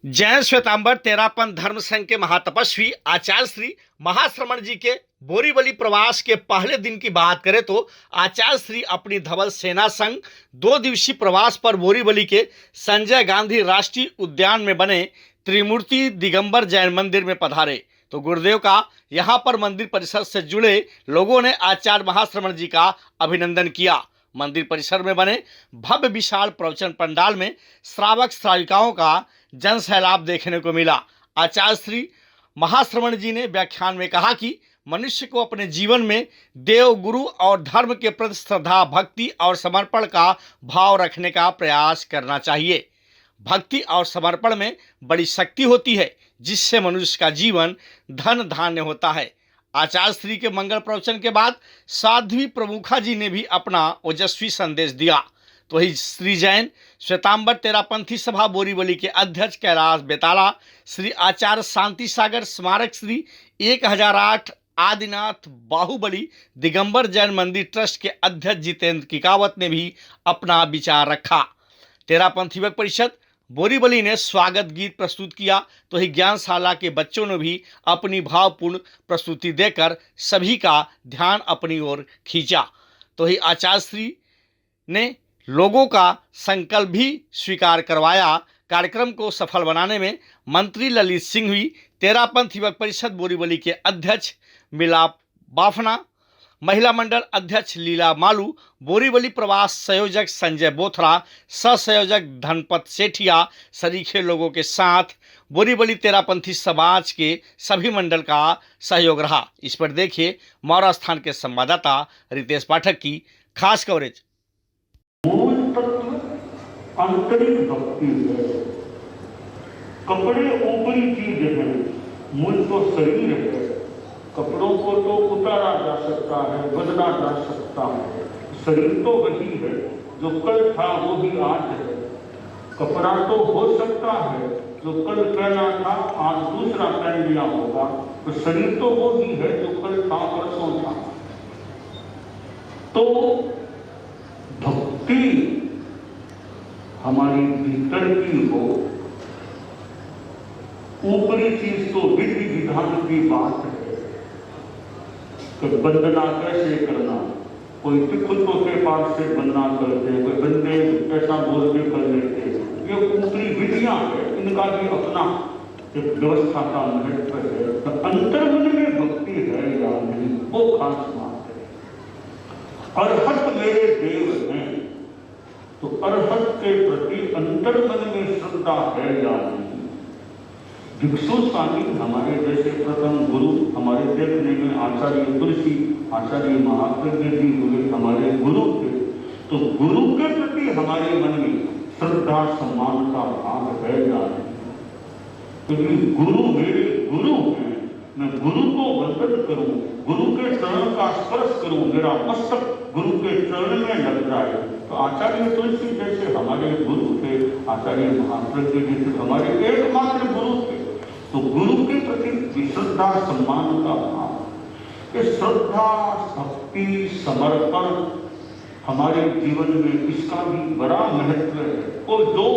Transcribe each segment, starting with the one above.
जैन श्वेतांबर तेरापंथ धर्म संघ के महातपस्वी आचार्य श्री महाश्रमण जी के बोरीवली प्रवास के पहले दिन की बात करें तो आचार्य श्री अपनी धवल सेना संग 2 दिवसीय प्रवास पर बोरीवली के संजय गांधी राष्ट्रीय उद्यान में बने त्रिमूर्ति दिगंबर जैन मंदिर में पधारे तो गुरुदेव का यहां पर मंदिर परिसर से जुड़े लोगों ने आचार्य महाश्रमण जी का अभिनंदन किया। मंदिर परिसर में बने भव्य विशाल प्रवचन पंडाल में श्रावक श्राविकाओं का जन सैलाब देखने को मिला। आचार्य श्री महाश्रमण जी ने व्याख्यान में कहा कि मनुष्य को अपने जीवन में देव, गुरु और धर्म के प्रति श्रद्धा, भक्ति और समर्पण का भाव रखने का प्रयास करना चाहिए। भक्ति और समर्पण में बड़ी शक्ति होती है, जिससे मनुष्य का जीवन धन धान्य होता है। आचार्य श्री के मंगल प्रवचन के बाद साध्वी प्रमुखा जी ने भी अपना ओजस्वी संदेश दिया। तो ही श्री जैन श्वेतांबर तेरापंथी सभा बोरीवली के अध्यक्ष कैलाश बेताला, श्री आचार्य शांति सागर स्मारक श्री 1008 आदिनाथ बाहुबली दिगंबर जैन मंदिर ट्रस्ट के अध्यक्ष जितेंद्र किकावत ने भी अपना विचार रखा। तेरापंथी युवक परिषद बोरीवली ने स्वागत गीत प्रस्तुत किया। तो ही ज्ञानशाला के बच्चों ने भी अपनी भावपूर्ण प्रस्तुति देकर सभी का ध्यान अपनी ओर खींचा। तो ही आचार्य श्री ने लोगों का संकल्प भी स्वीकार करवाया। कार्यक्रम को सफल बनाने में मंत्री ललित सिंह हुई, तेरापंथ युवक परिषद बोरीवली के अध्यक्ष मिलाप बाफना, महिला मंडल अध्यक्ष लीला मालू, बोरीवली प्रवास संयोजक संजय बोथरा, सह संयोजक धनपत सेठिया सरीखे लोगों के साथ बोरीवली तेरापंथी समाज के सभी मंडल का सहयोग रहा। इस पर देखिए मौरा स्थान के संवाददाता रितेश पाठक की खास कवरेज। मूल तत्व आंतरिक भक्ति है। कपड़े ऊपरी चीज है, मूल तो शरीर है। कपड़ों को तो उतारा जा सकता है, बदला जा सकता है। शरीर तो वही है, जो कल था वो भी आज है। कपड़ा तो हो सकता है, जो कल पहना था आज दूसरा पहन लिया होगा, तो शरीर तो वो ही है जो कल था परसों था। तो भक्ति हमारी भीतर की हो। ऊपरी चीज तो विधि विधान की बात है कि वंदना कैसे करना। कोई कुत्तों के पास से वंदना करते हैं, कोई बंदे ऐसा बोल के कर लेते हैं। ये ऊपरी विधियां है, इनका भी अपना एक व्यवस्था का महत्व है। तो अंतर्मन में भक्ति है या नहीं, वो खास बात है। अरहत मेरे देव हैं, तो अरहत के प्रति अंतर्मन में श्रद्धा है या नहीं। भिक्षु स्वामी हमारे जैसे प्रथम गुरु, हमारे देखने में आचार्य तुलसी, आचार्य महाप्रज्ञ जी हुए हमारे गुरु थे। तो गुरु के प्रति हमारे मन में श्रद्धा सम्मान का भाव है या नहीं। क्योंकि गुरु मेरे गुरु हैं, मैं गुरु को वंदन करूं, गुरु के चरण का स्पर्श करूं, मेरा मस्तक गुरु के चरण में लग जाए। तो आचार्य तुलसी जैसे हमारे गुरु थे, आचार्य महाप्रज्ञ जी थे, हमारे एकमात्र गुरु थे। तो गुरु के प्रति श्रद्धा सम्मान का भाव, ये श्रद्धा भक्ति समर्पण हमारे जीवन में इसका भी बड़ा महत्व है। और जो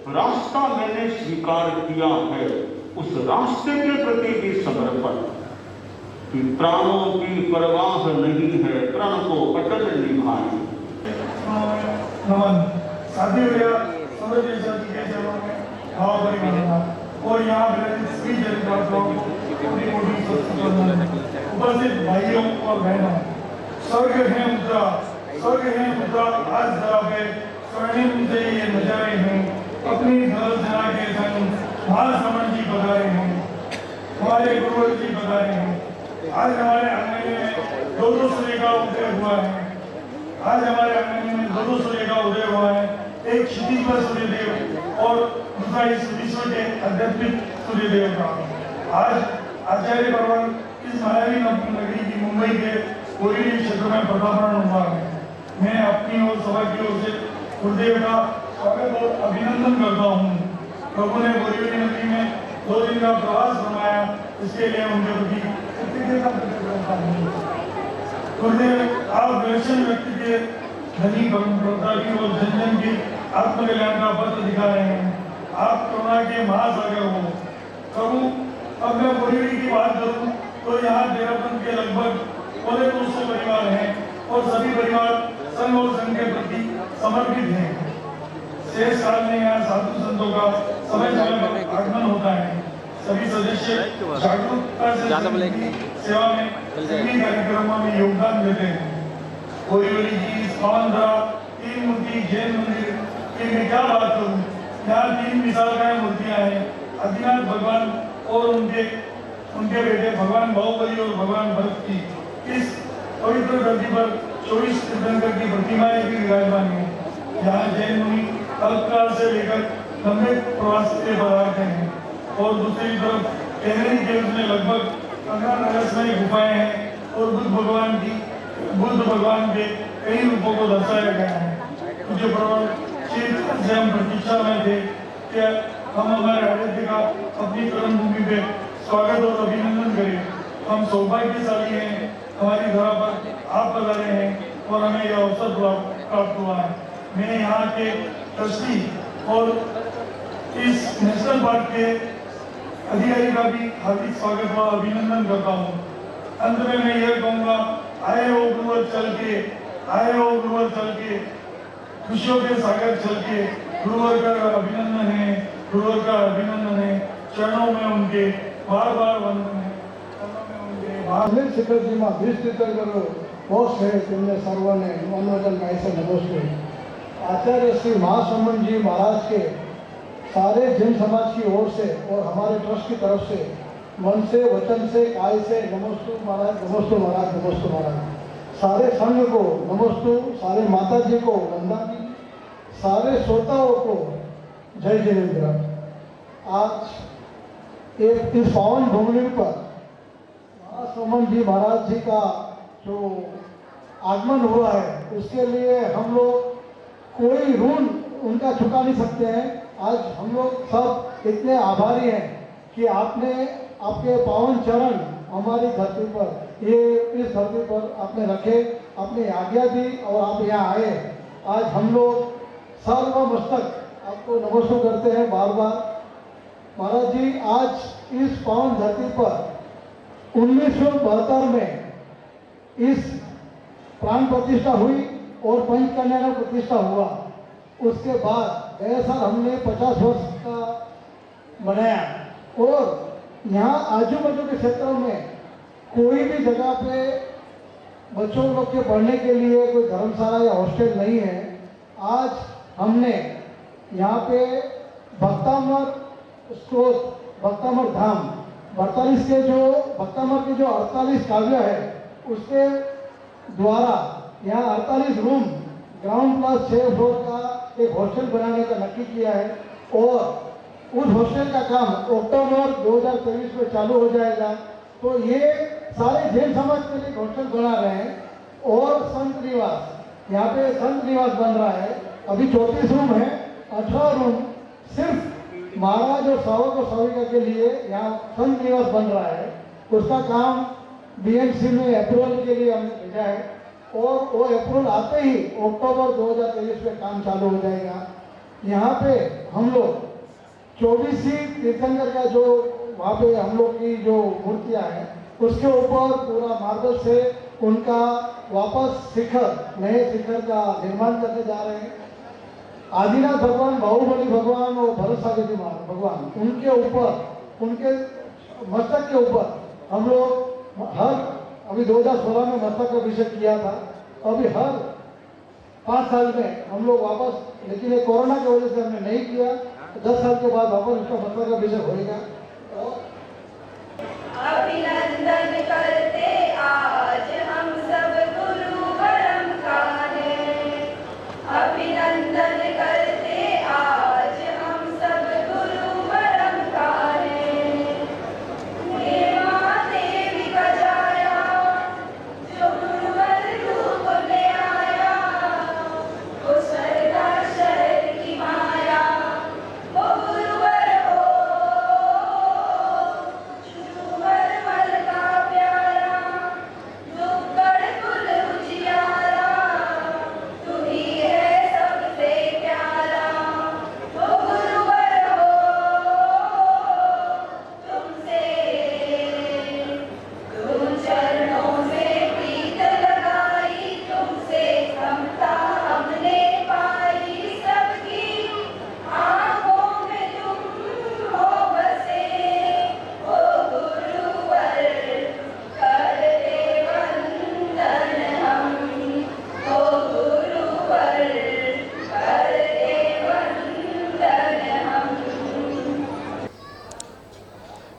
रास्ता मैंने स्वीकार किया है, उस रास्ते के प्रति भी समर्पण कि प्राणों की परवाह नहीं है, प्राण को अटल निभाएं। नमन साथी भाव परिवर्तन और यहाँ श्री उपस्थित भाइयों और बहनों, स्वर्ग है मुद्रा, स्वर्ग है मुद्रा। आज जरा पे स्वर्णिम से ये नजारे हैं। अपनी धर्म सेना के संग महाश्रमण जी पधारे हैं, हमारे गुरुवर जी पधारे हैं। आज हमारे आंगन में 2 सूर्य का उदय हुआ है। आज हमारे आंगन में 2 सूर्य का उदय हुआ है। एक क्षितिज पर सूर्यदेव और दूसरा इस विश्व के आध्यात्मिक सूर्यदेव का। आज आचार्य पर्वत इस मायावी नगरी की मुंबई के बोरीवली क्षेत्र में पदार्पण हुआ है। मैं अपनी और सभा की ओर से गुरुदेव का स्वागत और अभिनंदन करता हूँ। प्रभु ने बोरीवली नगरी में 2 दिन का प्रवास फरमाया, इसके लिए उनके प्रति कृतज्ञता प्रकट करता हूँ। गुरुदेव आप दर्शन व्यक्ति के धनी परंपरा की और जन जन की आत्मकल्याण का पत्र दिखा रहे हैं। आप करुणा के महासागर हो। प्रभु, अब मैं बोरीवली की बात करूं तो यहाँ देहरादून के लगभग 200 परिवार हैं और सभी परिवार संघ और संघ के प्रति समर्पित हैं। शेष काल में यहाँ साधु संतों का समय समय पर आगमन होता है। सभी सदस्य जागरूकता से सेवा में सभी कार्यक्रमों में योगदान देते हैं। बोरीवली की इस पावन धरा तीन मूर्ति जैन मंदिर की मैं क्या बात करूं। यहाँ 3 विशालकाय मूर्तियां हैं। आदिनाथ भगवान और उनके बेटे भगवान बाहुबली और भगवान भरत की इस पवित्र धरती पर 24 तीर्थंकर की प्रतिमाएं भी विराजमान है। यहाँ जैन मुनि अल्पकाल से लेकर लंबे प्रवास के पदार्थ हैं और दूसरी तरफ कैनरी केव्स में लगभग 15 रहस्यमय गुफाएं हैं और बुद्ध भगवान के कई रूपों को दर्शाया गया है। मुझे प्रबल चिंतन से हम प्रतीक्षा में थे कि हम हमारे आराध्य का अपनी कर्म भूमि पे स्वागत और अभिनंदन करें। हम सौभाग्यशाली हैं, हमारी धरा पर आप पधारे हैं और हमें यह अवसर प्राप्त हुआ है। मैं यहाँ के ट्रस्टी और इस नेशनल पार्क के अधिकारी का भी हार्दिक स्वागत व अभिनंदन करता हूँ। अंत में मैं यह कहूँगा, आए हो गुरुवर चल के, आए हो गुरुवर चल के, खुशियों के सागर चल के, गुरुवर का अभिनंदन है, गुरुवर का अभिनंदन है। चरणों में उनके बार बार वंदन है। અનિલ શિખરજીમાં 20 તીર્થંકરો બોસ છે તેમને સર્વને વંદન ગાય છે નમસ્તે। आचार्य श्री महासमन जी महाराज के सारे जैन समाज की ओर से और हमारे ट्रस्ट की तरफ से मन से वचन से काय से नमस्तु महाराज, नमस्तु महाराज, नमस्तु महाराज। सारे संघ को नमस्तु, सारे माता जी को वंदन, सारे श्रोताओं को जय जिनेन्द्र। आज इस पावन भूमि पर महासमन जी महाराज जी का जो आगमन हुआ है उसके लिए हम लोग कोई ऋण उनका चुका नहीं सकते हैं। आज हम लोग सब इतने आभारी हैं कि आपने आपके पावन चरण हमारी धरती पर, ये इस धरती पर आपने रखे, आपने आज्ञा दी और आप यहाँ आए। आज हम लोग सर्व मस्तक आपको नमस्कार करते हैं बार बार। महाराज जी, आज इस पावन धरती पर 1972 में इस प्राण प्रतिष्ठा हुई और पंचकन्या का प्रतिष्ठा हुआ। उसके बाद गए साल हमने 50 वर्ष का मनाया और यहाँ आजू बाजू के क्षेत्रों में कोई भी जगह पे बच्चों लोग के पढ़ने के लिए कोई धर्मशाला या हॉस्टल नहीं है। आज हमने यहाँ पे भक्तामर स्त्रोत, भक्तामर धाम, 48 के जो भक्तामर के जो 48 काव्य है उसके द्वारा यहाँ 48 रूम ग्राउंड प्लस 6 फ्लोर का एक हॉस्टल बनाने का नक्की किया है और उस हॉस्टल का काम अक्टूबर 2023 में चालू हो जाएगा। तो ये सारे जैन समाज के लिए हॉस्टल बना रहे हैं और संत निवास, यहाँ पे संत निवास बन रहा है। अभी 34 रूम है, 18 रूम सिर्फ महाराज और सावक और साविका के लिए यहाँ संत निवास बन रहा है। उसका काम बीएमसी में अप्रूवल के लिए हमने भेजा है और वो अप्रूवल आते ही अक्टूबर 2023 में काम चालू हो जाएगा। यहाँ पे हम लोग 24 ही तीर्थंकर का जो वहाँ पे हम लोग की जो मूर्तियाँ हैं उसके ऊपर पूरा मार्बल से उनका वापस शिखर, नए शिखर का निर्माण करने जा रहे हैं। आदिनाथ भगवान, बाहुबली भगवान और भरत सागर भगवान, उनके ऊपर, उनके मस्तक के ऊपर हम लोग अभी 2016 में मस्तक का अभिषेक किया था। अभी हर 5 साल में हम लोग वापस, लेकिन ये कोरोना की वजह से हमने नहीं किया, 10 साल के बाद वापस उसका मस्तक का अभिषेक होगा। अभिनंदन करते आज हम सब गुरुवरम का है। अभिनंदन करते आज हम सब गुरुवरम का है। देवा देवी का जाया जो गुरुवर रूप में आया, वो सरदार शहर की माया, वो गुरुवर हो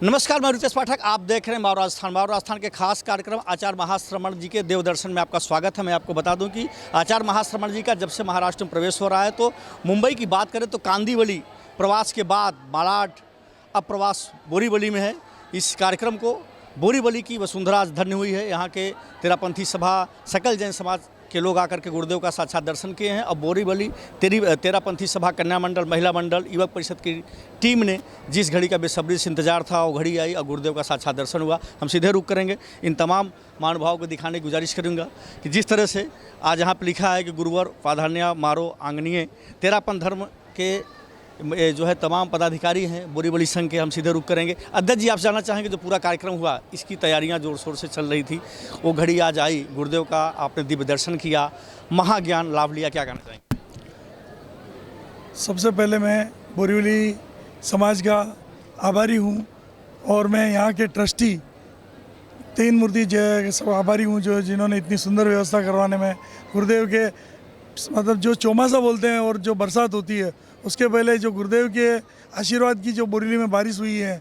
नमस्कार, मैं रितेश पाठक। आप देख रहे हैं मारो राजस्थान। मारो राजस्थान के खास कार्यक्रम आचार्य महाश्रमण जी के देवदर्शन में आपका स्वागत है। मैं आपको बता दूं कि आचार्य महाश्रमण जी का जब से महाराष्ट्र में प्रवेश हो रहा है तो मुंबई की बात करें तो कांदिवली प्रवास के बाद मालाड, अब प्रवास बोरीवली में है। इस कार्यक्रम को बोरीवली की वसुंधरा आज धन्य हुई है। यहाँ के तेरापंथी सभा, सकल जैन समाज के लोग आकर के गुरुदेव का साक्षात दर्शन किए हैं। अब बोरीवली तेरापंथी सभा, कन्या मंडल, महिला मंडल, युवक परिषद की टीम ने जिस घड़ी का बेसब्री से इंतजार था वो घड़ी आई और गुरुदेव का साक्षात दर्शन हुआ। हम सीधे रुक करेंगे, इन तमाम महानुभावों को दिखाने की गुजारिश करूंगा कि जिस तरह से आज यहाँ पर लिखा है कि गुरुवर पाधान्या मारो आंगनीय, तेरापंथ धर्म के जो है तमाम पदाधिकारी हैं बोरीवली संघ के। हम सीधे रुक करेंगे। अध्यक्ष जी, आप जानना चाहेंगे जो पूरा कार्यक्रम हुआ इसकी तैयारियां जोर शोर से चल रही थी, वो घड़ी आज आई, गुरुदेव का आपने दिव्य दर्शन किया, महाज्ञान लाभ लिया, क्या कहना चाहेंगे? सबसे पहले मैं बोरीवली समाज का आभारी हूँ और मैं यहाँ के ट्रस्टी तीन मूर्ति जय सब आभारी हूँ जो जिन्होंने इतनी सुंदर व्यवस्था करवाने में गुरुदेव के मतलब जो चौमासा बोलते हैं और जो बरसात होती है उसके पहले जो गुरुदेव के आशीर्वाद की जो बोरीवली में बारिश हुई है,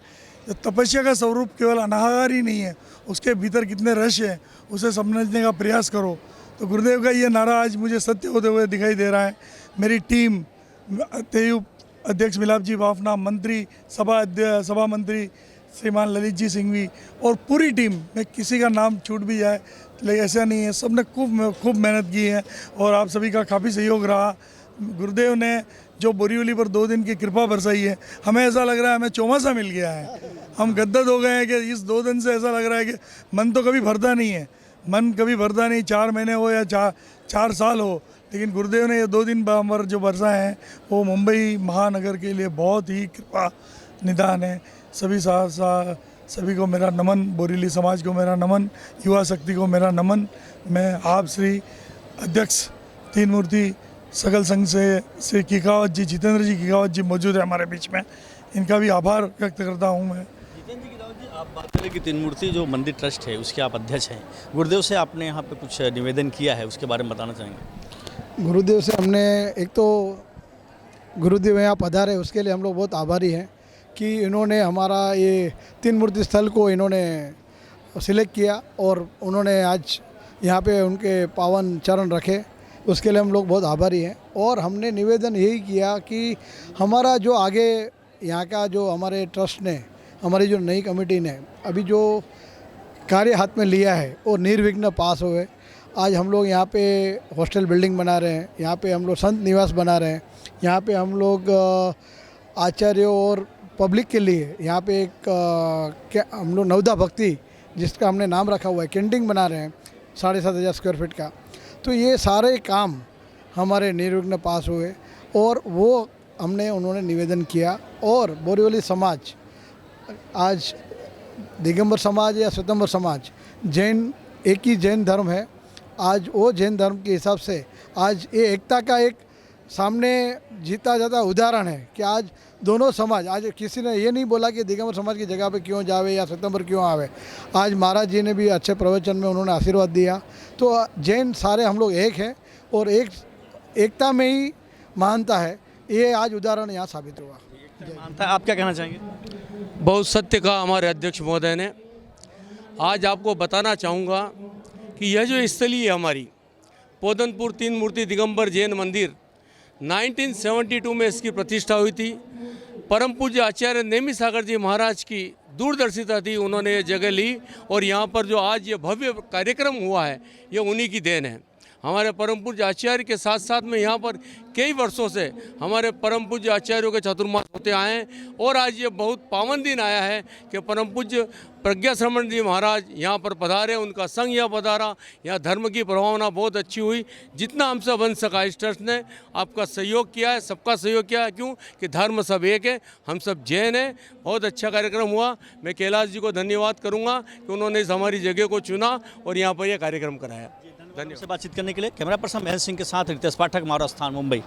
जो तपस्या का स्वरूप केवल अनाहार ही नहीं है, उसके भीतर कितने रस है उसे समझने का प्रयास करो। तो गुरुदेव का ये नारा आज मुझे सत्य होते हुए दिखाई दे रहा है। मेरी टीम, तेयू अध्यक्ष मिलाप जी बाफना, मंत्री सभा मंत्री श्रीमान ललित जी सिंघवी और पूरी टीम में किसी का नाम छूट भी जाए लेकिन ऐसा नहीं है, सबने खूब मेहनत की है और आप सभी का काफ़ी सहयोग रहा। गुरुदेव ने जो बोरीवली पर 2 दिन की कृपा बरसाई है, हमें ऐसा लग रहा है हमें चौमासा मिल गया है। हम गदगद हो गए हैं कि इस 2 दिन से ऐसा लग रहा है कि मन तो कभी भरता नहीं है, मन कभी भरता नहीं, 4 महीने हो या 4 साल हो, लेकिन गुरुदेव ने ये 2 दिन पर जो बरसाए हैं वो मुंबई महानगर के लिए बहुत ही कृपा निदान है। सभी को मेरा नमन, बोरीवली समाज को मेरा नमन, युवा शक्ति को मेरा नमन। मैं आप श्री अध्यक्ष तीन मूर्ति सकल संघ से श्री किकावत जी, जितेंद्र जी किकावत जी मौजूद है हमारे बीच में, इनका भी आभार व्यक्त करता हूँ मैं। जितेंद्र जी किकावत जी, आप बात करें कि तीन मूर्ति जो मंदिर ट्रस्ट है उसके आप अध्यक्ष हैं, गुरुदेव से आपने यहाँ पे कुछ निवेदन किया है, उसके बारे में बताना चाहेंगे? गुरुदेव से हमने एक तो गुरुदेव यहाँ पधारे उसके लिए हम लोग बहुत आभारी हैं कि इन्होंने हमारा ये तीन मूर्ति स्थल को इन्होंने सिलेक्ट किया और उन्होंने आज यहाँ पे उनके पावन चरण रखे, उसके लिए हम लोग बहुत आभारी हैं। और हमने निवेदन यही किया कि हमारा जो आगे यहाँ का जो हमारे ट्रस्ट ने, हमारी जो नई कमेटी ने अभी जो कार्य हाथ में लिया है और निर्विघ्न पास हुए। आज हम लोग यहाँ पे हॉस्टल बिल्डिंग बना रहे हैं, यहाँ पे हम लोग संत निवास बना रहे हैं, यहाँ पे हम लोग आचार्यों और पब्लिक के लिए यहाँ पे एक हम लोग नवदा भक्ति जिसका हमने नाम रखा हुआ है, कैंटीन बना रहे हैं 7,500 स्क्वायर फीट का। तो ये सारे काम हमारे निर्विघ्न पास हुए और वो उन्होंने निवेदन किया। और बोरीवली समाज आज दिगंबर समाज या स्वतंत्र समाज जैन, एक ही जैन धर्म है। आज वो जैन धर्म के हिसाब से आज ये एकता का एक सामने जीता जाता उदाहरण है कि आज दोनों समाज, आज किसी ने ये नहीं बोला कि दिगंबर समाज की जगह पे क्यों जावे या स्वतंत्र क्यों आवे। आज महाराज जी ने भी अच्छे प्रवचन में उन्होंने आशीर्वाद दिया। तो जैन सारे हम लोग एक हैं और एकता में ही महानता है, ये आज उदाहरण यहाँ साबित हुआ। आप क्या कहना चाहेंगे? बहुत सत्य कहा हमारे अध्यक्ष महोदय ने। आज आपको बताना चाहूँगा कि यह जो स्थली है हमारी पोदनपुर तीन मूर्ति दिगंबर जैन मंदिर, 1972 में इसकी प्रतिष्ठा हुई थी। परम पूज्य आचार्य नेमी सागर जी महाराज की दूरदर्शिता थी, उन्होंने ये जगह ली और यहाँ पर जो आज ये भव्य कार्यक्रम हुआ है ये उन्हीं की देन है। हमारे परम पूज्य आचार्य के साथ साथ में यहाँ पर कई वर्षों से हमारे परम पूज्य आचार्यों के चतुर्मास होते आए हैं और आज ये बहुत पावन दिन आया है कि परम पूज्य प्रज्ञा श्रमण जी महाराज यहाँ पर पधारे, उनका संघ यहाँ पधारा। यहाँ धर्म की प्रभावना बहुत अच्छी हुई। जितना हमसे बन सका इस ट्रस्ट ने आपका सहयोग किया है, सबका सहयोग किया है। क्यों कि धर्म सब एक है, हम सब जैन हैं। बहुत अच्छा कार्यक्रम हुआ। मैं कैलाश जी को धन्यवाद करूँगा कि उन्होंने इस हमारी जगह को चुना और यहाँ पर यह कार्यक्रम कराया। धन्यवाद। से बातचीत करने के लिए कैमरा पर्सन महेश सिंह के साथ रितेश पाठक, मारो राजस्थान, मुंबई।